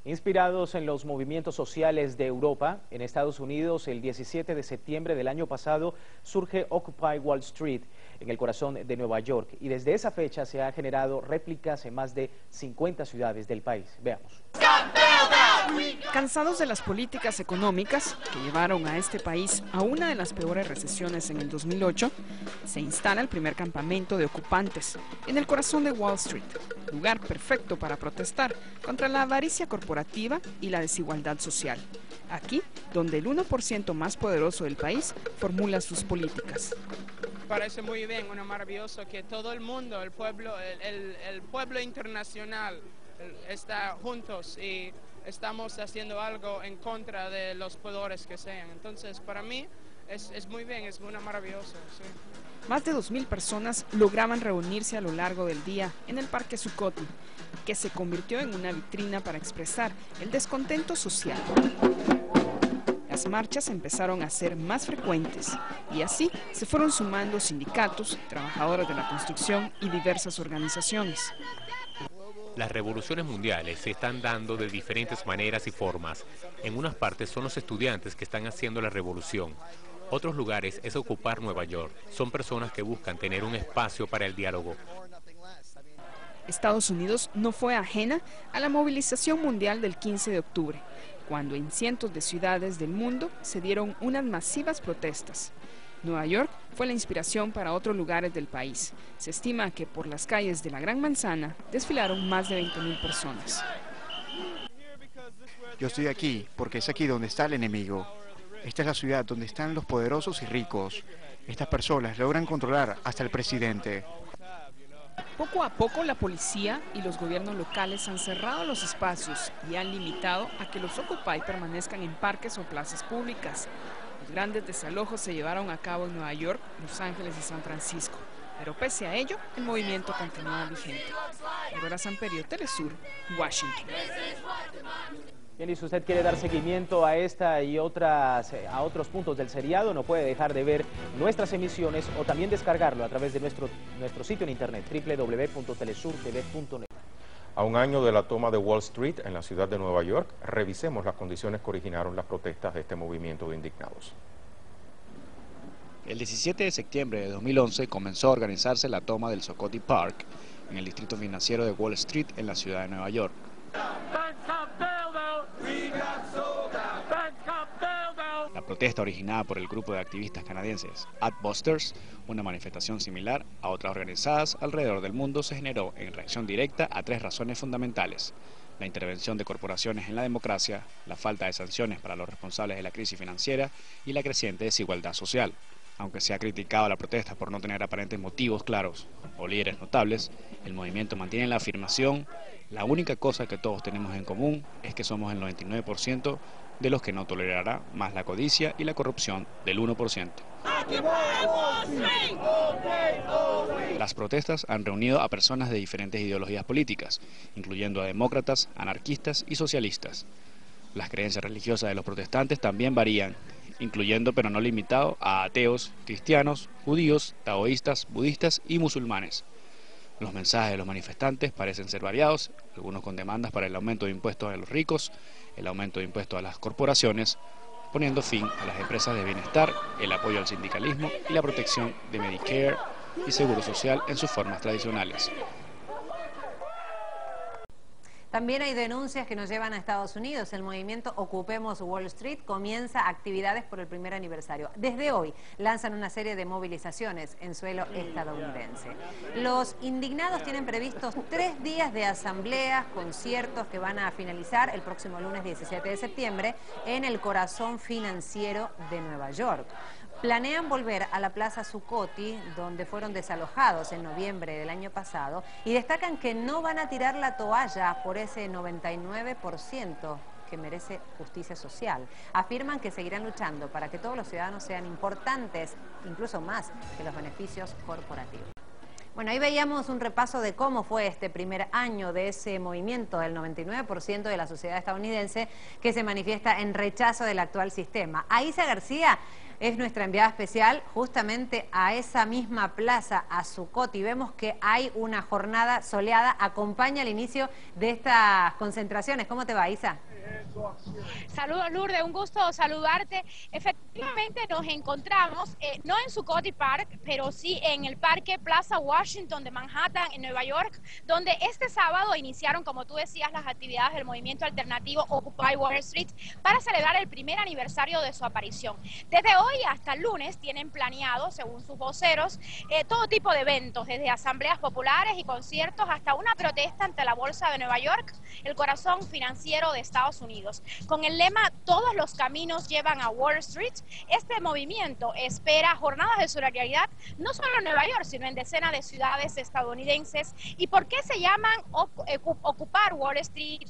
Inspirados en los movimientos sociales de Europa, en Estados Unidos, el 17 de septiembre del año pasado surge Occupy Wall Street, en el corazón de Nueva York, y desde esa fecha se han generado réplicas en más de 50 ciudades del país. Veamos. Cansados de las políticas económicas que llevaron a este país a una de las peores recesiones en el 2008, se instala el primer campamento de ocupantes en el corazón de Wall Street, lugar perfecto para protestar contra la avaricia corporativa y la desigualdad social. Aquí, donde el 1% más poderoso del país formula sus políticas. Parece muy bien, maravilloso que todo el mundo, el pueblo internacional está juntos y estamos haciendo algo en contra de los poderes que sean. Entonces, para mí es muy bien, es maravilloso. Sí. Más de 2.000 personas lograban reunirse a lo largo del día en el Parque Zuccotti, que se convirtió en una vitrina para expresar el descontento social. Las marchas empezaron a ser más frecuentes y así se fueron sumando sindicatos, trabajadores de la construcción y diversas organizaciones. Las revoluciones mundiales se están dando de diferentes maneras y formas. En unas partes son los estudiantes que están haciendo la revolución. Otros lugares es ocupar Nueva York. Son personas que buscan tener un espacio para el diálogo. Estados Unidos no fue ajena a la movilización mundial del 15 de octubre, cuando en cientos de ciudades del mundo se dieron unas masivas protestas. Nueva York fue la inspiración para otros lugares del país. Se estima que por las calles de la Gran Manzana desfilaron más de 20.000 personas. Yo estoy aquí porque es aquí donde está el enemigo. Esta es la ciudad donde están los poderosos y ricos. Estas personas logran controlar hasta el presidente. Poco a poco la policía y los gobiernos locales han cerrado los espacios y han limitado a que los Occupy permanezcan en parques o plazas públicas. Los grandes desalojos se llevaron a cabo en Nueva York, Los Ángeles y San Francisco, pero pese a ello, el movimiento continúa vigente. Aurora Samperio, Telesur, Washington. Bien, y si usted quiere dar seguimiento a esta y a otros puntos del seriado, no puede dejar de ver nuestras emisiones o también descargarlo a través de nuestro sitio en internet www.telesurtv.net. A un año de la toma de Wall Street en la ciudad de Nueva York, revisemos las condiciones que originaron las protestas de este movimiento de indignados. El 17 de septiembre de 2011 comenzó a organizarse la toma del Zuccotti Park en el distrito financiero de Wall Street en la ciudad de Nueva York. La protesta originada por el grupo de activistas canadienses Adbusters, una manifestación similar a otras organizadas alrededor del mundo, se generó en reacción directa a tres razones fundamentales: la intervención de corporaciones en la democracia, la falta de sanciones para los responsables de la crisis financiera y la creciente desigualdad social. Aunque se ha criticado la protesta por no tener aparentes motivos claros o líderes notables, el movimiento mantiene la afirmación: la única cosa que todos tenemos en común es que somos el 99% de los que no tolerará más la codicia y la corrupción del 1%. Las protestas han reunido a personas de diferentes ideologías políticas, incluyendo a demócratas, anarquistas y socialistas. Las creencias religiosas de los protestantes también varían, incluyendo pero no limitado a ateos, cristianos, judíos, taoístas, budistas y musulmanes. Los mensajes de los manifestantes parecen ser variados, algunos con demandas para el aumento de impuestos a los ricos, el aumento de impuestos a las corporaciones, poniendo fin a las empresas de bienestar, el apoyo al sindicalismo y la protección de Medicare y Seguro Social en sus formas tradicionales. También hay denuncias que nos llevan a Estados Unidos. El movimiento Ocupemos Wall Street comienza actividades por el primer aniversario. Desde hoy lanzan una serie de movilizaciones en suelo estadounidense. Los indignados tienen previstos 3 días de asambleas, conciertos que van a finalizar el próximo lunes 17 de septiembre en el corazón financiero de Nueva York. Planean volver a la Plaza Zuccotti, donde fueron desalojados en noviembre del año pasado, y destacan que no van a tirar la toalla por ese 99% que merece justicia social. Afirman que seguirán luchando para que todos los ciudadanos sean importantes, incluso más que los beneficios corporativos. Bueno, ahí veíamos un repaso de cómo fue este primer año de ese movimiento del 99% de la sociedad estadounidense que se manifiesta en rechazo del actual sistema. Aisa García es nuestra enviada especial justamente a esa misma plaza, a Zuccotti. Vemos que hay una jornada soleada, acompaña el inicio de estas concentraciones. ¿Cómo te va, Isa? Saludos, Lourdes, un gusto saludarte. Efectivamente nos encontramos, no en Zuccotti Park, pero sí en el Parque Plaza Washington de Manhattan, en Nueva York, donde este sábado iniciaron, como tú decías, las actividades del movimiento alternativo Occupy Wall Street para celebrar el primer aniversario de su aparición. Desde hoy hasta el lunes tienen planeado, según sus voceros, todo tipo de eventos, desde asambleas populares y conciertos hasta una protesta ante la Bolsa de Nueva York, el corazón financiero de Estados Unidos. Con el lema "Todos los caminos llevan a Wall Street", este movimiento espera jornadas de solidaridad no solo en Nueva York, sino en decenas de ciudades estadounidenses. ¿Y por qué se llaman Ocupar Wall Street?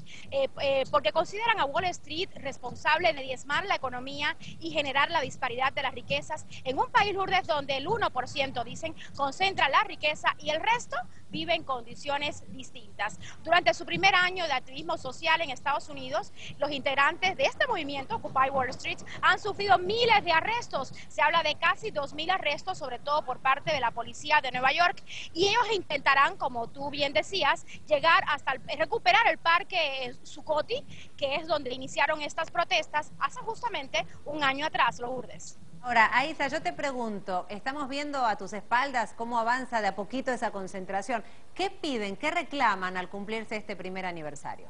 Porque consideran a Wall Street responsable de diezmar la economía y generar la disparidad de las riquezas en un país, Lourdes, donde el 1%, dicen, concentra la riqueza y el resto vive en condiciones distintas. Durante su primer año de activismo social en Estados Unidos, los integrantes de este movimiento, Occupy Wall Street, han sufrido miles de arrestos. Se habla de casi 2.000 arrestos, sobre todo por parte de la policía de Nueva York, y ellos intentarán, como tú bien decías, llegar hasta recuperar el parque Zuccotti, que es donde iniciaron estas protestas hace justamente un año atrás, Lourdes. Ahora, Aisa, yo te pregunto, estamos viendo a tus espaldas cómo avanza de a poquito esa concentración. ¿Qué piden, qué reclaman al cumplirse este primer aniversario?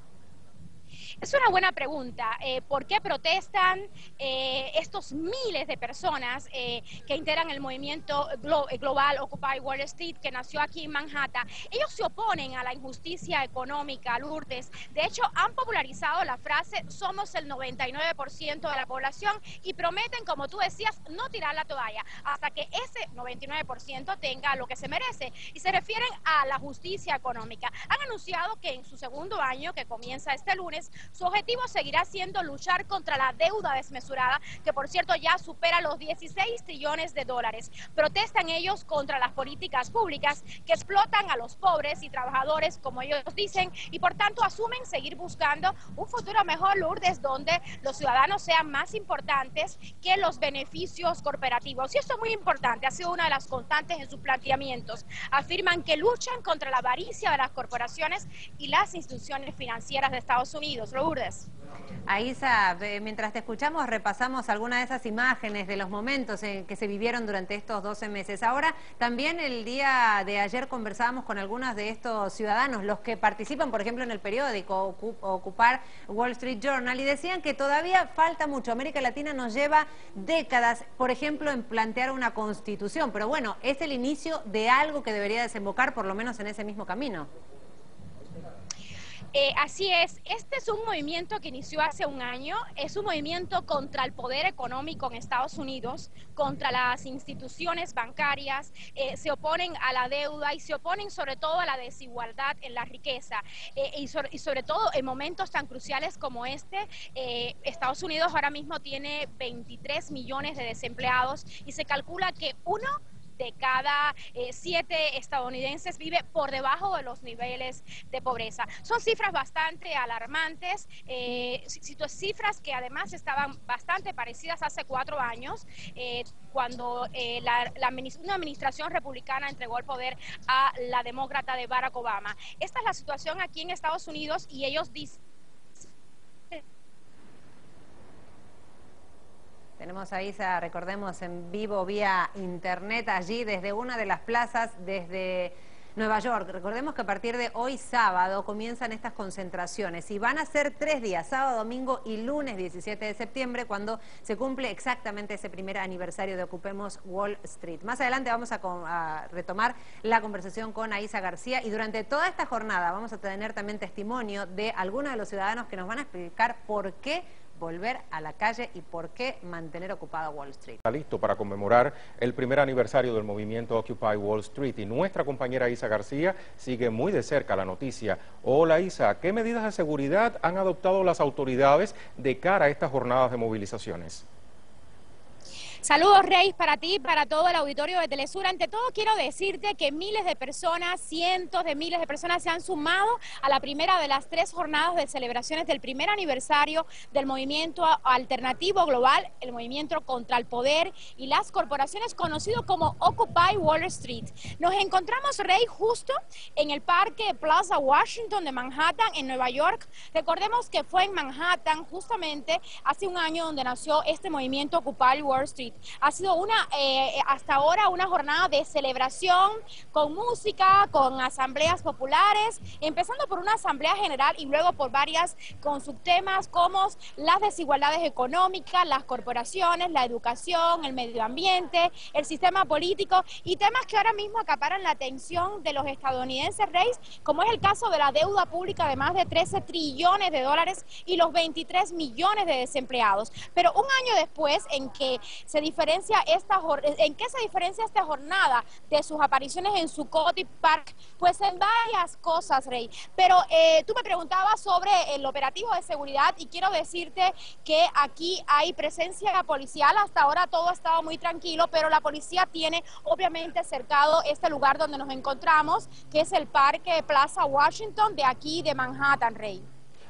Es una buena pregunta. ¿Por qué protestan estos miles de personas que integran el movimiento global Occupy Wall Street, que nació aquí en Manhattan? Ellos se oponen a la injusticia económica, Lourdes. De hecho, han popularizado la frase "somos el 99% de la población", y prometen, como tú decías, no tirar la toalla hasta que ese 99% tenga lo que se merece. Y se refieren a la justicia económica. Han anunciado que en su segundo año, que comienza este lunes, su objetivo seguirá siendo luchar contra la deuda desmesurada, que por cierto ya supera los 16 trillones de dólares. Protestan ellos contra las políticas públicas que explotan a los pobres y trabajadores, como ellos dicen, y por tanto asumen seguir buscando un futuro mejor, Lourdes, donde los ciudadanos sean más importantes que los beneficios corporativos. Y esto es muy importante, ha sido una de las constantes en sus planteamientos. Afirman que luchan contra la avaricia de las corporaciones y las instituciones financieras de Estados Unidos. Lourdes. Aisa, mientras te escuchamos repasamos algunas de esas imágenes de los momentos en que se vivieron durante estos 12 meses. Ahora, también el día de ayer conversábamos con algunos de estos ciudadanos, los que participan, por ejemplo, en el periódico Ocupar Wall Street Journal, y decían que todavía falta mucho. América Latina nos lleva décadas, por ejemplo, en plantear una constitución, pero bueno, es el inicio de algo que debería desembocar por lo menos en ese mismo camino. Así es, este es un movimiento que inició hace un año, es un movimiento contra el poder económico en Estados Unidos, contra las instituciones bancarias, se oponen a la deuda y se oponen sobre todo a la desigualdad en la riqueza, y sobre todo en momentos tan cruciales como este. Estados Unidos ahora mismo tiene 23 millones de desempleados y se calcula que uno de cada 7 estadounidenses vive por debajo de los niveles de pobreza. Son cifras bastante alarmantes, cifras que además estaban bastante parecidas hace 4 años, cuando una administración republicana entregó el poder a la demócrata de Barack Obama. Esta es la situación aquí en Estados Unidos y ellos dicen... Tenemos a Isa, recordemos, en vivo vía internet allí desde una de las plazas desde Nueva York. Recordemos que a partir de hoy sábado comienzan estas concentraciones y van a ser 3 días, sábado, domingo y lunes 17 de septiembre, cuando se cumple exactamente ese primer aniversario de Ocupemos Wall Street. Más adelante vamos a retomar la conversación con Aisa García y durante toda esta jornada vamos a tener también testimonio de algunos de los ciudadanos que nos van a explicar por qué volver a la calle y por qué mantener ocupada Wall Street. Está listo para conmemorar el primer aniversario del movimiento Occupy Wall Street y nuestra compañera Isa García sigue muy de cerca la noticia. Hola Isa, ¿qué medidas de seguridad han adoptado las autoridades de cara a estas jornadas de movilizaciones? Saludos, Rey, para ti y para todo el auditorio de Telesur. Ante todo, quiero decirte que miles de personas, cientos de miles de personas se han sumado a la primera de las 3 jornadas de celebraciones del primer aniversario del movimiento alternativo global, el movimiento contra el poder y las corporaciones, conocido como Occupy Wall Street. Nos encontramos, Rey, justo en el Parque Plaza Washington de Manhattan, en Nueva York. Recordemos que fue en Manhattan, justamente hace un año, donde nació este movimiento Occupy Wall Street. Ha sido hasta ahora una jornada de celebración con música, con asambleas populares, empezando por una asamblea general y luego por varias con subtemas como las desigualdades económicas, las corporaciones, la educación, el medio ambiente, el sistema político y temas que ahora mismo acaparan la atención de los estadounidenses, Reyes, como es el caso de la deuda pública de más de 13 trillones de dólares y los 23 millones de desempleados. Pero un año después, ¿en qué se diferencia esta jornada de sus apariciones en Zuccotti Park? Pues en varias cosas, Rey. Pero tú me preguntabas sobre el operativo de seguridad y quiero decirte que aquí hay presencia policial. Hasta ahora todo ha estado muy tranquilo, pero la policía tiene obviamente cercado este lugar donde nos encontramos, que es el Parque Plaza Washington de aquí de Manhattan, Rey.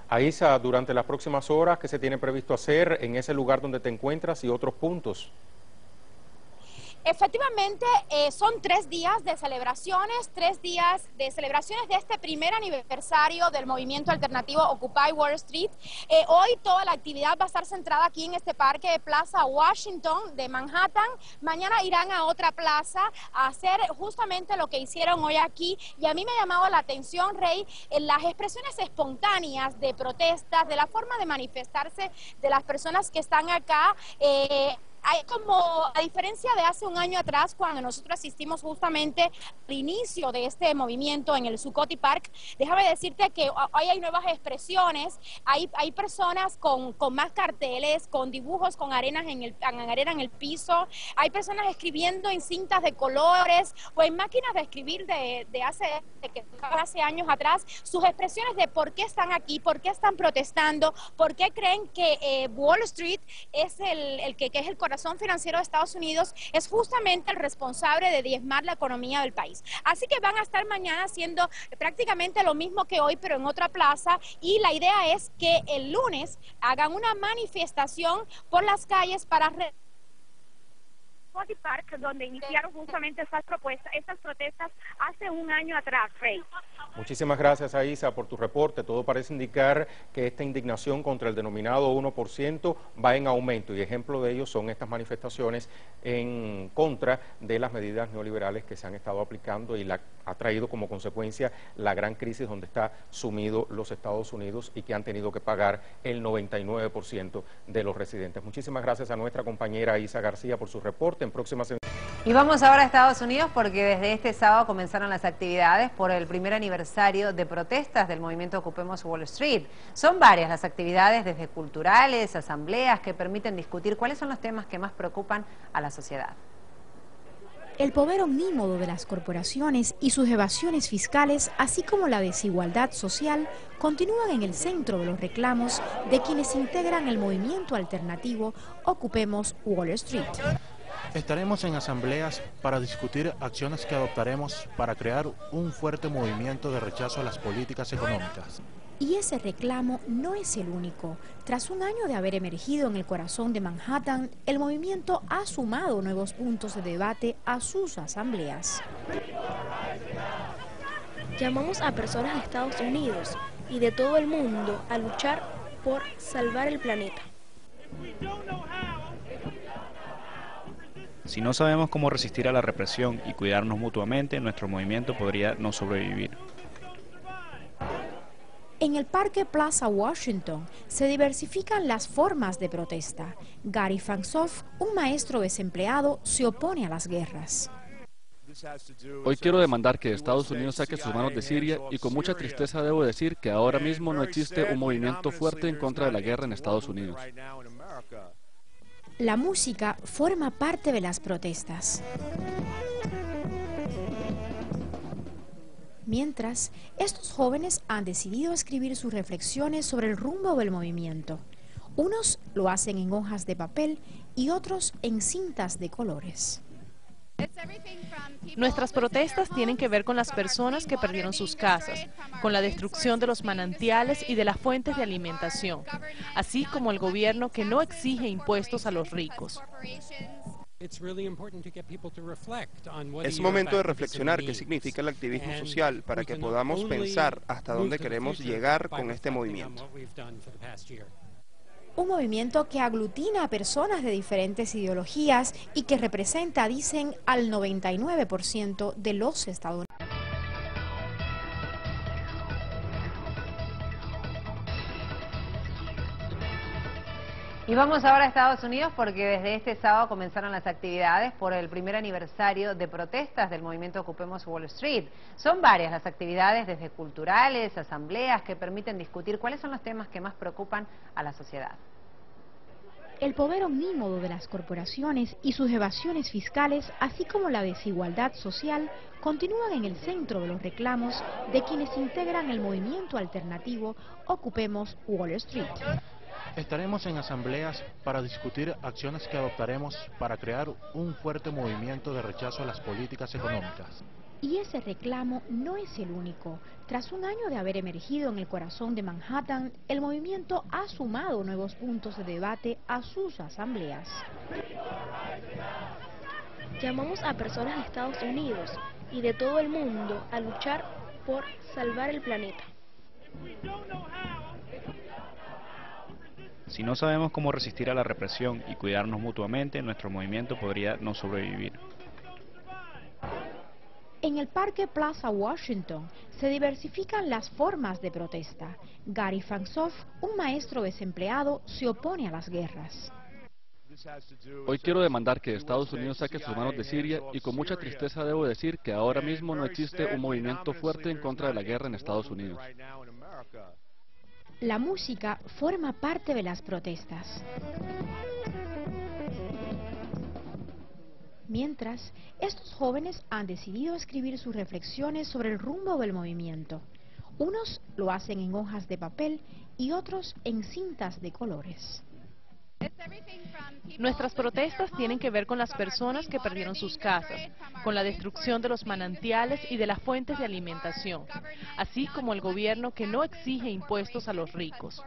Aisa, durante las próximas horas, ¿qué se tiene previsto hacer en ese lugar donde te encuentras y otros puntos? Efectivamente, son 3 días de celebraciones, 3 días de celebraciones de este primer aniversario del movimiento alternativo Occupy Wall Street. Hoy toda la actividad va a estar centrada aquí en este parque de Plaza Washington de Manhattan. Mañana irán a otra plaza a hacer justamente lo que hicieron hoy aquí. Y a mí me ha llamado la atención, Rey, en las expresiones espontáneas de protestas, de la forma de manifestarse de las personas que están acá. Hay como, a diferencia de hace un año atrás, cuando nosotros asistimos justamente al inicio de este movimiento en el Zuccotti Park, déjame decirte que hoy hay nuevas expresiones, hay personas con más carteles, con dibujos, con arena en el piso, hay personas escribiendo en cintas de colores o en máquinas de escribir de hace años atrás, sus expresiones de por qué están aquí, por qué están protestando, por qué creen que Wall Street es que es el corazón financiero de Estados Unidos, es justamente el responsable de diezmar la economía del país. Así que van a estar mañana haciendo prácticamente lo mismo que hoy, pero en otra plaza, y la idea es que el lunes hagan una manifestación por las calles para Park, donde iniciaron justamente estas protestas hace un año atrás, Rey. Muchísimas gracias, Aisa, por tu reporte. Todo parece indicar que esta indignación contra el denominado 1% va en aumento, y ejemplo de ello son estas manifestaciones en contra de las medidas neoliberales que se han estado aplicando y ha traído como consecuencia la gran crisis donde está sumido los Estados Unidos y que han tenido que pagar el 99% de los residentes. Muchísimas gracias a nuestra compañera Aisa García por su reporte. En próximas... Y vamos ahora a Estados Unidos porque desde este sábado comenzaron las actividades por el primer aniversario de protestas del movimiento Ocupemos Wall Street. Son varias las actividades, desde culturales, asambleas, que permiten discutir cuáles son los temas que más preocupan a la sociedad. El poder omnímodo de las corporaciones y sus evasiones fiscales, así como la desigualdad social, continúan en el centro de los reclamos de quienes integran el movimiento alternativo Ocupemos Wall Street. Estaremos en asambleas para discutir acciones que adoptaremos para crear un fuerte movimiento de rechazo a las políticas económicas. Y ese reclamo no es el único. Tras un año de haber emergido en el corazón de Manhattan, el movimiento ha sumado nuevos puntos de debate a sus asambleas. Llamamos a personas de Estados Unidos y de todo el mundo a luchar por salvar el planeta. Si no sabemos cómo resistir a la represión y cuidarnos mutuamente, nuestro movimiento podría no sobrevivir. En el Parque Plaza Washington se diversifican las formas de protesta. Gary Fansoff, un maestro desempleado, se opone a las guerras. Hoy quiero demandar que Estados Unidos saque sus manos de Siria, y con mucha tristeza debo decir que ahora mismo no existe un movimiento fuerte en contra de la guerra en Estados Unidos. La música forma parte de las protestas. Mientras, estos jóvenes han decidido escribir sus reflexiones sobre el rumbo del movimiento. Unos lo hacen en hojas de papel y otros en cintas de colores. Nuestras protestas tienen que ver con las personas que perdieron sus casas, con la destrucción de los manantiales y de las fuentes de alimentación, así como el gobierno que no exige impuestos a los ricos. Es momento de reflexionar qué significa el activismo social para que podamos pensar hasta dónde queremos llegar con este movimiento. Un movimiento que aglutina a personas de diferentes ideologías y que representa, dicen, al 99% de los estadounidenses. Y vamos ahora a Estados Unidos porque desde este sábado comenzaron las actividades por el primer aniversario de protestas del movimiento Ocupemos Wall Street. Son varias las actividades, desde culturales, asambleas, que permiten discutir cuáles son los temas que más preocupan a la sociedad. El poder omnímodo de las corporaciones y sus evasiones fiscales, así como la desigualdad social, continúan en el centro de los reclamos de quienes integran el movimiento alternativo Ocupemos Wall Street. Estaremos en asambleas para discutir acciones que adoptaremos para crear un fuerte movimiento de rechazo a las políticas económicas. Y ese reclamo no es el único. Tras un año de haber emergido en el corazón de Manhattan, el movimiento ha sumado nuevos puntos de debate a sus asambleas. Llamamos a personas de Estados Unidos y de todo el mundo a luchar por salvar el planeta. Si no sabemos cómo resistir a la represión y cuidarnos mutuamente, nuestro movimiento podría no sobrevivir. En el Parque Plaza Washington se diversifican las formas de protesta. Gary Fansoff, un maestro desempleado, se opone a las guerras. Hoy quiero demandar que Estados Unidos saque sus manos de Siria y con mucha tristeza debo decir que ahora mismo no existe un movimiento fuerte en contra de la guerra en Estados Unidos. La música forma parte de las protestas. Mientras, estos jóvenes han decidido escribir sus reflexiones sobre el rumbo del movimiento. Unos lo hacen en hojas de papel y otros en cintas de colores. Nuestras protestas tienen que ver con las personas que perdieron sus casas, con la destrucción de los manantiales y de las fuentes de alimentación, así como el gobierno que no exige impuestos a los ricos.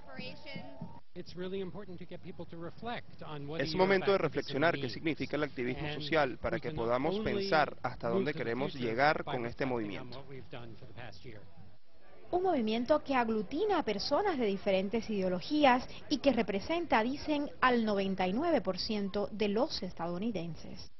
Es momento de reflexionar qué significa el activismo social para que podamos pensar hasta dónde queremos llegar con este movimiento. Un movimiento que aglutina a personas de diferentes ideologías y que representa, dicen, al 99% de los estadounidenses.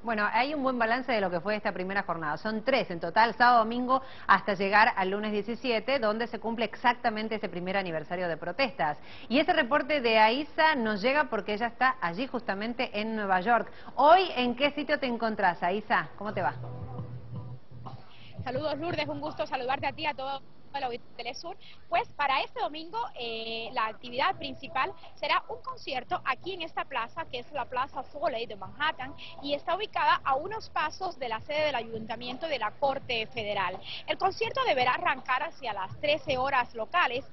Bueno, hay un buen balance de lo que fue esta primera jornada. Son 3 en total, sábado, domingo, hasta llegar al lunes 17, donde se cumple exactamente ese primer aniversario de protestas. Y ese reporte de Aisa nos llega porque ella está allí justamente en Nueva York. Hoy, ¿en qué sitio te encontrás, Aisa? ¿Cómo te va? Saludos, Lourdes, un gusto saludarte a ti, a todo el Telesur. Pues para este domingo la actividad principal será un concierto aquí en esta plaza, que es la Plaza Foley de Manhattan, y está ubicada a unos pasos de la sede del Ayuntamiento de la Corte Federal. El concierto deberá arrancar hacia las 13 horas locales.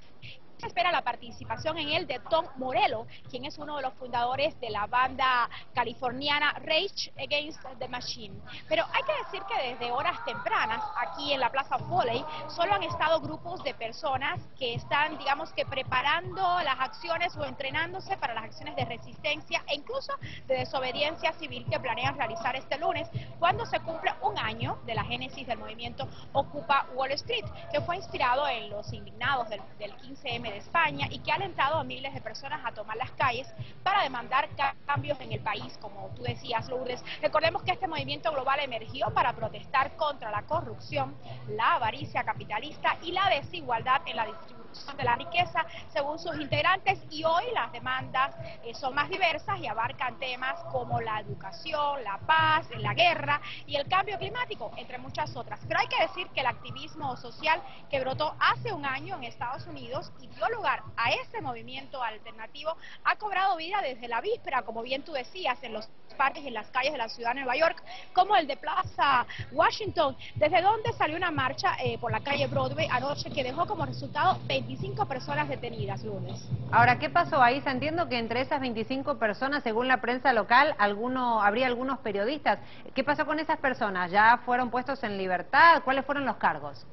Se espera la participación en él de Tom Morello, quien es uno de los fundadores de la banda californiana Rage Against the Machine. Pero hay que decir que desde horas tempranas, aquí en la Plaza Foley, solo han estado grupos de personas que están, digamos que preparando las acciones o entrenándose para las acciones de resistencia e incluso de desobediencia civil que planean realizar este lunes, cuando se cumple un año de la génesis del movimiento Ocupa Wall Street, que fue inspirado en los indignados del 15M de España y que ha alentado a miles de personas a tomar las calles para demandar cambios en el país, como tú decías, Lourdes. Recordemos que este movimiento global emergió para protestar contra la corrupción, la avaricia capitalista y la desigualdad en la distribución de la riqueza, según sus integrantes, y hoy las demandas son más diversas y abarcan temas como la educación, la paz, la guerra y el cambio climático, entre muchas otras. Pero hay que decir que el activismo social que brotó hace un año en Estados Unidos y dio lugar a este movimiento alternativo ha cobrado vida desde la víspera, como bien tú decías, en los parques en las calles de la ciudad de Nueva York, como el de Plaza Washington, desde donde salió una marcha por la calle Broadway anoche que dejó como resultado 25 personas detenidas, lunes. Ahora, ¿qué pasó ahí? Entiendo que entre esas 25 personas, según la prensa local, habría algunos periodistas. ¿Qué pasó con esas personas? ¿Ya fueron puestos en libertad? ¿Cuáles fueron los cargos?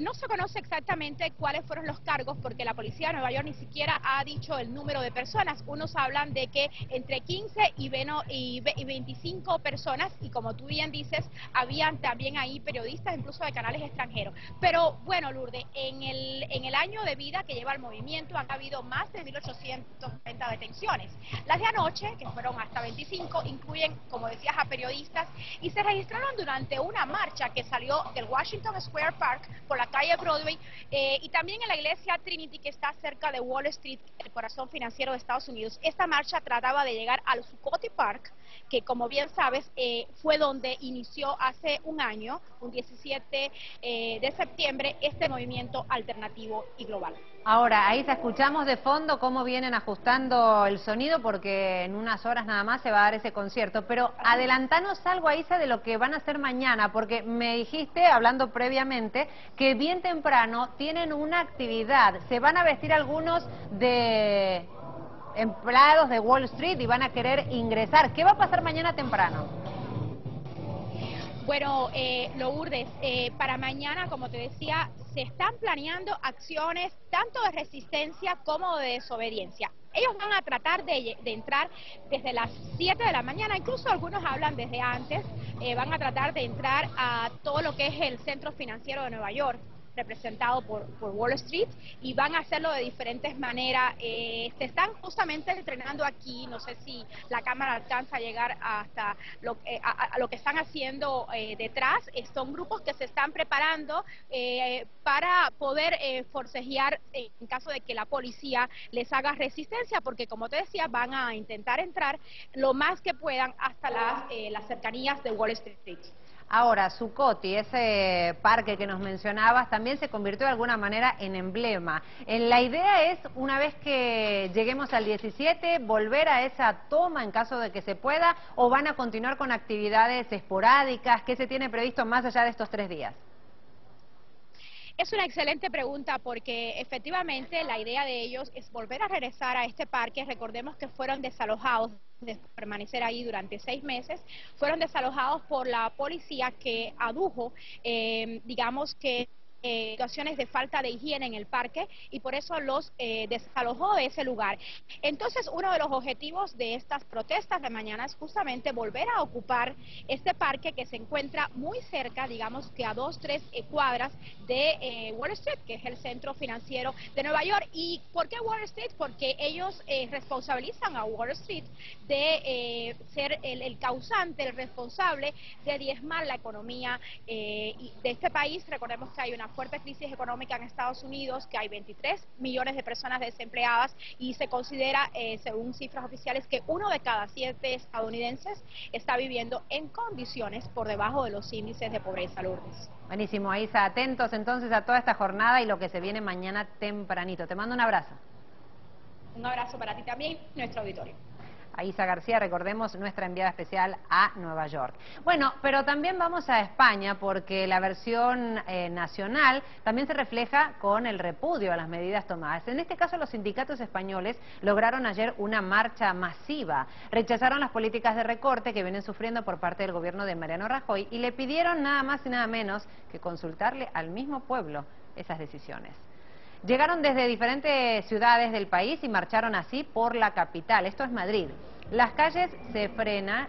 No se conoce exactamente cuáles fueron los cargos porque la policía de Nueva York ni siquiera ha dicho el número de personas. Unos hablan de que entre 15 y 25 personas, y como tú bien dices, habían también ahí periodistas, incluso de canales extranjeros. Pero bueno, Lourdes, en el año de vida que lleva el movimiento han habido más de 1.840 detenciones. Las de anoche, que fueron hasta 25, incluyen, como decías, a periodistas y se registraron durante una marcha que salió del Washington Square Park por la calle Broadway y también en la iglesia Trinity, que está cerca de Wall Street, el corazón financiero de Estados Unidos. Esta marcha trataba de llegar al Zuccotti Park, que como bien sabes fue donde inició hace un año, un 17 de septiembre, este movimiento alternativo y global. Ahora, ahí escuchamos de fondo cómo vienen ajustando el sonido porque en unas horas nada más se va a dar ese concierto. Pero adelantanos algo, Aisa, de lo que van a hacer mañana, porque me dijiste, hablando previamente, que bien temprano tienen una actividad. Se van a vestir algunos de empleados de Wall Street y van a querer ingresar. ¿Qué va a pasar mañana temprano? Bueno, Lourdes, para mañana, como te decía, se están planeando acciones tanto de resistencia como de desobediencia. Ellos van a tratar de entrar desde las 7 de la mañana, incluso algunos hablan desde antes, van a tratar de entrar a todo lo que es el centro financiero de Nueva York, representado por Wall Street, y van a hacerlo de diferentes maneras. Se están justamente entrenando aquí, no sé si la cámara alcanza a llegar hasta a lo que están haciendo detrás. Son grupos que se están preparando para poder forcejear en caso de que la policía les haga resistencia, porque como te decía, van a intentar entrar lo más que puedan hasta las cercanías de Wall Street. Ahora, Zuccotti, ese parque que nos mencionabas, también se convirtió de alguna manera en emblema. La idea es, una vez que lleguemos al 17, volver a esa toma en caso de que se pueda, o van a continuar con actividades esporádicas. ¿Qué se tiene previsto más allá de estos 3 días? Es una excelente pregunta porque efectivamente la idea de ellos es volver a regresar a este parque. Recordemos que fueron desalojados de permanecer ahí durante 6 meses, fueron desalojados por la policía que adujo, digamos que situaciones de falta de higiene en el parque y por eso los desalojó de ese lugar. Entonces, uno de los objetivos de estas protestas de mañana es justamente volver a ocupar este parque que se encuentra muy cerca, digamos que a 2-3 cuadras de Wall Street, que es el centro financiero de Nueva York. ¿Y por qué Wall Street? Porque ellos responsabilizan a Wall Street de ser el causante, el responsable de diezmar la economía de este país. Recordemos que hay una fuerte crisis económica en Estados Unidos, que hay 23 millones de personas desempleadas y se considera, según cifras oficiales, que 1 de cada 7 estadounidenses está viviendo en condiciones por debajo de los índices de pobreza, Lourdes. Buenísimo, Aisa, atentos entonces a toda esta jornada y lo que se viene mañana tempranito. Te mando un abrazo. Un abrazo para ti también, nuestro auditorio. Aisa García, recordemos, nuestra enviada especial a Nueva York. Bueno, pero también vamos a España porque la versión nacional también se refleja con el repudio a las medidas tomadas. En este caso, los sindicatos españoles lograron ayer una marcha masiva. Rechazaron las políticas de recorte que vienen sufriendo por parte del gobierno de Mariano Rajoy y le pidieron nada más y nada menos que consultarle al mismo pueblo esas decisiones. Llegaron desde diferentes ciudades del país y marcharon así por la capital, esto es Madrid. Las calles se frenan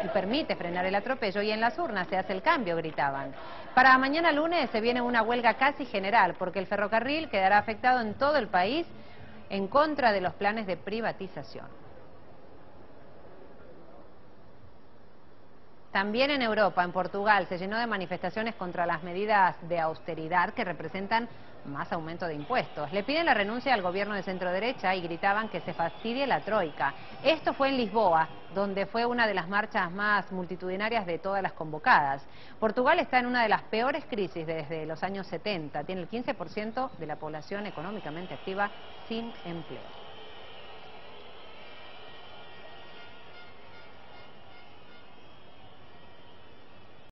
y permite frenar el atropello y en las urnas se hace el cambio, gritaban. Para mañana lunes se viene una huelga casi general porque el ferrocarril quedará afectado en todo el país en contra de los planes de privatización. También en Europa, en Portugal, se llenó de manifestaciones contra las medidas de austeridad que representan más aumento de impuestos. Le piden la renuncia al gobierno de centro-derecha y gritaban que se fastidie la troika. Esto fue en Lisboa, donde fue una de las marchas más multitudinarias de todas las convocadas. Portugal está en una de las peores crisis desde los años 70. Tiene el 15% de la población económicamente activa sin empleo.